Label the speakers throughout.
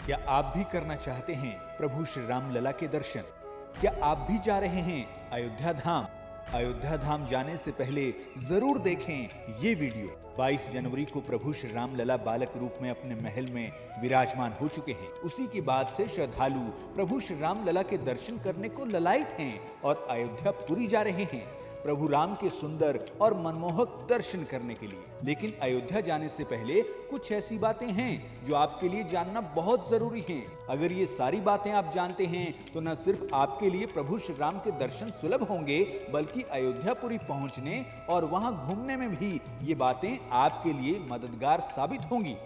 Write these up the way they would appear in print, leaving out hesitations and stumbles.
Speaker 1: क्या आप भी करना चाहते हैं प्रभु श्री राम लला के दर्शन? क्या आप भी जा रहे हैं अयोध्या धाम? अयोध्या धाम जाने से पहले जरूर देखें ये वीडियो। 22 जनवरी को प्रभु श्री राम लला बालक रूप में अपने महल में विराजमान हो चुके हैं। उसी के बाद से श्रद्धालु प्रभु श्री राम लला के दर्शन करने को ललायत हैं और अयोध्या पुरी जा रहे हैं प्रभु राम के सुंदर और मनमोहक दर्शन करने के लिए। लेकिन अयोध्या जाने से पहले कुछ ऐसी बातें हैं जो आपके लिए जानना बहुत जरूरी हैं। अगर ये सारी बातें आप जानते हैं तो न सिर्फ आपके लिए प्रभु श्री राम के दर्शन सुलभ होंगे, बल्कि अयोध्यापुरी पहुंचने और वहां घूमने में भी ये बातें आपके लिए मददगार साबित होंगी।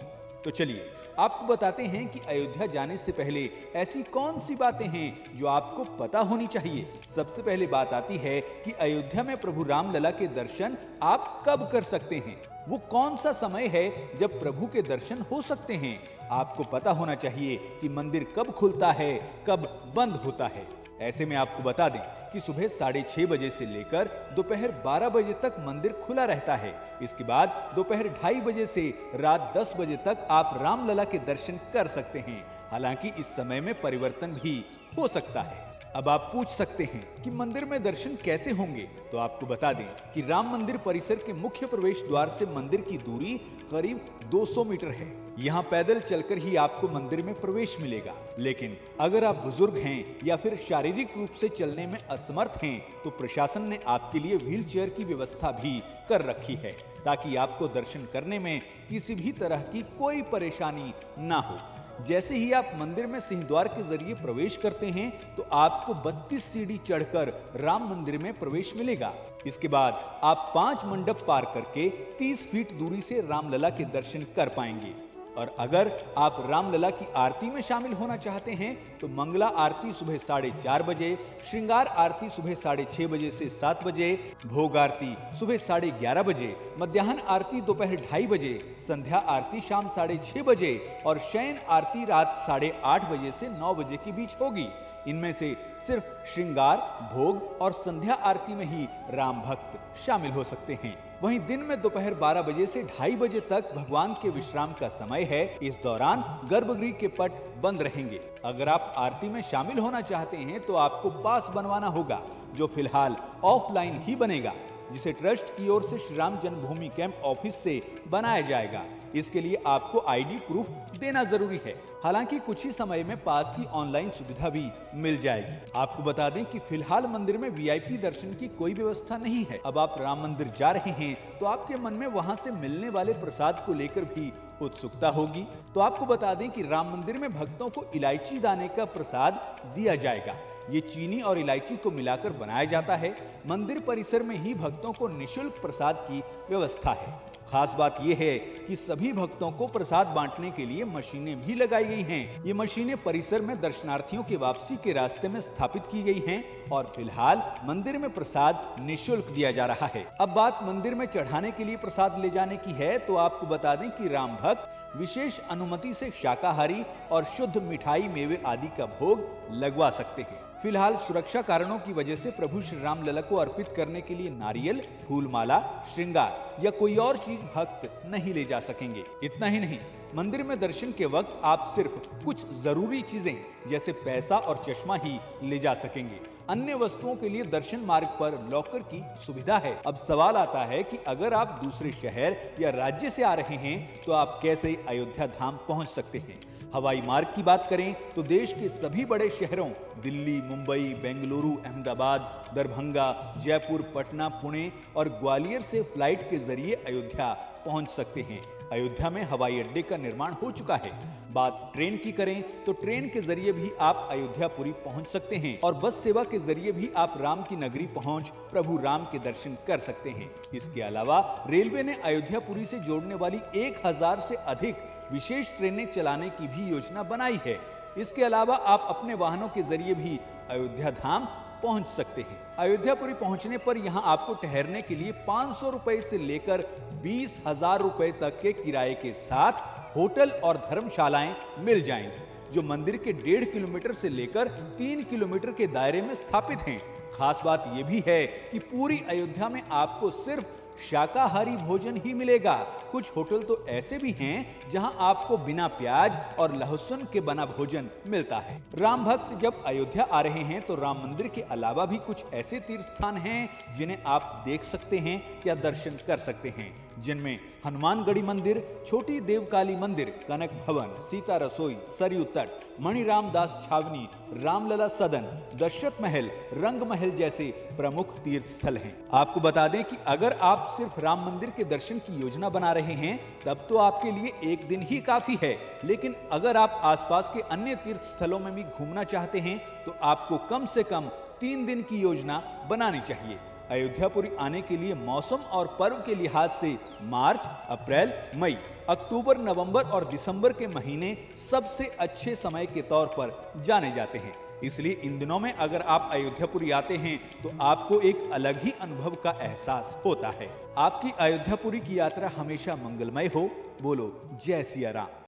Speaker 1: तो चलिए आपको बताते हैं कि अयोध्या जाने से पहले ऐसी कौन सी बातें हैं जो आपको पता होनी चाहिए। सबसे पहले बात आती है कि अयोध्या में प्रभु राम लला के दर्शन आप कब कर सकते हैं। वो कौन सा समय है जब प्रभु के दर्शन हो सकते हैं। आपको पता होना चाहिए कि मंदिर कब खुलता है, कब बंद होता है। ऐसे में आपको बता दें कि सुबह 6:30 बजे से लेकर दोपहर 12 बजे तक मंदिर खुला रहता है। इसके बाद दोपहर 2:30 बजे से रात 10 बजे तक आप रामलला के दर्शन कर सकते हैं। हालांकि इस समय में परिवर्तन भी हो सकता है। अब आप पूछ सकते हैं कि मंदिर में दर्शन कैसे होंगे, तो आपको बता दें कि राम मंदिर परिसर के मुख्य प्रवेश द्वार से मंदिर की दूरी करीब 200 मीटर है। यहाँ पैदल चलकर ही आपको मंदिर में प्रवेश मिलेगा। लेकिन अगर आप बुजुर्ग हैं या फिर शारीरिक रूप से चलने में असमर्थ हैं, तो प्रशासन ने आपके लिए व्हील चेयर की व्यवस्था भी कर रखी है, ताकि आपको दर्शन करने में किसी भी तरह की कोई परेशानी ना हो। जैसे ही आप मंदिर में सिंहद्वार के जरिए प्रवेश करते हैं तो आपको 32 सीढ़ी चढ़कर राम मंदिर में प्रवेश मिलेगा। इसके बाद आप 5 मंडप पार करके 30 फीट दूरी से रामलला के दर्शन कर पाएंगे। और अगर आप रामलला की आरती में शामिल होना चाहते हैं तो मंगला आरती सुबह 4:30 बजे, श्रृंगार आरती सुबह 6:30 बजे से 7 बजे, भोग आरती सुबह 11:30 बजे, मध्याह्न आरती दोपहर 2:30 बजे, संध्या आरती शाम 6:30 बजे और शयन आरती रात 8:30 बजे से 9 बजे के बीच होगी। इनमें से सिर्फ श्रृंगार, भोग और संध्या आरती में ही राम भक्त शामिल हो सकते हैं। वहीं दिन में दोपहर 12 बजे से 2:30 बजे तक भगवान के विश्राम का समय है। इस दौरान गर्भगृह के पट बंद रहेंगे। अगर आप आरती में शामिल होना चाहते हैं तो आपको पास बनवाना होगा, जो फिलहाल ऑफलाइन ही बनेगा, जिसे ट्रस्ट की ओर से श्री राम जन्मभूमि कैंप ऑफिस से बनाया जाएगा। इसके लिए आपको आईडी प्रूफ देना जरूरी है। हालांकि कुछ ही समय में पास की ऑनलाइन सुविधा भी मिल जाएगी। आपको बता दें कि फिलहाल मंदिर में वीआईपी दर्शन की कोई व्यवस्था नहीं है। अब आप राम मंदिर जा रहे हैं तो आपके मन में वहां से मिलने वाले प्रसाद को लेकर भी उत्सुकता होगी। तो आपको बता दें कि राम मंदिर में भक्तों को इलायची दाने का प्रसाद दिया जाएगा। ये चीनी और इलायची को मिलाकर बनाया जाता है। मंदिर परिसर में ही भक्तों को निःशुल्क प्रसाद की व्यवस्था है। खास बात यह है कि सभी भक्तों को प्रसाद बांटने के लिए मशीनें भी लगाई गई हैं। ये मशीनें परिसर में दर्शनार्थियों के वापसी के रास्ते में स्थापित की गई हैं और फिलहाल मंदिर में प्रसाद निःशुल्क दिया जा रहा है। अब बात मंदिर में चढ़ाने के लिए प्रसाद ले जाने की है, तो आपको बता दें कि राम भक्त विशेष अनुमति से शाकाहारी और शुद्ध मिठाई, मेवे आदि का भोग लगवा सकते हैं। फिलहाल सुरक्षा कारणों की वजह से प्रभु श्री राम लला को अर्पित करने के लिए नारियल, फूलमाला, श्रृंगार या कोई और चीज भक्त नहीं ले जा सकेंगे। इतना ही नहीं, मंदिर में दर्शन के वक्त आप सिर्फ कुछ जरूरी चीजें जैसे पैसा और चश्मा ही ले जा सकेंगे। अन्य वस्तुओं के लिए दर्शन मार्ग पर लॉकर की सुविधा है। अब सवाल आता है कि अगर आप दूसरे शहर या राज्य से आ रहे हैं तो आप कैसे अयोध्या धाम पहुंच सकते हैं। हवाई मार्ग की बात करें तो देश के सभी बड़े शहरों दिल्ली, मुंबई, बेंगलुरु, अहमदाबाद, दरभंगा, जयपुर, पटना, पुणे और ग्वालियर से फ्लाइट के जरिए अयोध्या पहुंच सकते हैं। अयोध्या में हवाई अड्डे का निर्माण हो चुका है। बात ट्रेन की करें तो ट्रेन के जरिए भी आप अयोध्यापुरी पहुंच सकते हैं और बस सेवा के जरिए भी आप राम की नगरी पहुंच प्रभु राम के दर्शन कर सकते हैं। इसके अलावा रेलवे ने अयोध्यापुरी से जोड़ने वाली 1000 से अधिक विशेष ट्रेनें चलाने की भी योजना बनाई है। इसके अलावा आप अपने वाहनों के जरिए भी अयोध्या धाम पहुंच सकते हैं। अयोध्यापुरी पहुंचने पर यहां आपको ठहरने के लिए 500 रुपए से लेकर 20,000 रुपए तक के किराए के साथ होटल और धर्मशालाएं मिल जाएंगी, जो मंदिर के 1.5 किलोमीटर से लेकर 3 किलोमीटर के दायरे में स्थापित हैं। खास बात यह भी है कि पूरी अयोध्या में आपको सिर्फ शाकाहारी भोजन ही मिलेगा। कुछ होटल तो ऐसे भी हैं जहां आपको बिना प्याज और लहसुन के बना भोजन मिलता है। राम भक्त जब अयोध्या आ रहे हैं तो राम मंदिर के अलावा भी कुछ ऐसे तीर्थ स्थान हैं जिन्हें आप देख सकते हैं या दर्शन कर सकते हैं, जिनमें हनुमानगढ़ी मंदिर, छोटी देवकाली मंदिर, कनक भवन, सीता रसोई, सरयू तट, मणिराम दास छावनी, रामलला सदन, दशरथ महल, रंग महल जैसे प्रमुख तीर्थ स्थल हैं। आपको बता दें कि अगर आप सिर्फ राम मंदिर के दर्शन की योजना बना रहे हैं तब तो आपके लिए एक दिन ही काफी है, लेकिन अगर आप आसपास के अन्य तीर्थ स्थलों में भी घूमना चाहते हैं तो आपको कम से कम 3 दिन की योजना बनानी चाहिए। अयोध्यापुरी आने के लिए मौसम और पर्व के लिहाज से मार्च, अप्रैल, मई, अक्टूबर, नवंबर और दिसंबर के महीने सबसे अच्छे समय के तौर पर जाने जाते हैं। इसलिए इन दिनों में अगर आप अयोध्यापुरी आते हैं तो आपको एक अलग ही अनुभव का एहसास होता है। आपकी अयोध्यापुरी की यात्रा हमेशा मंगलमय हो। बोलो जय सिया राम।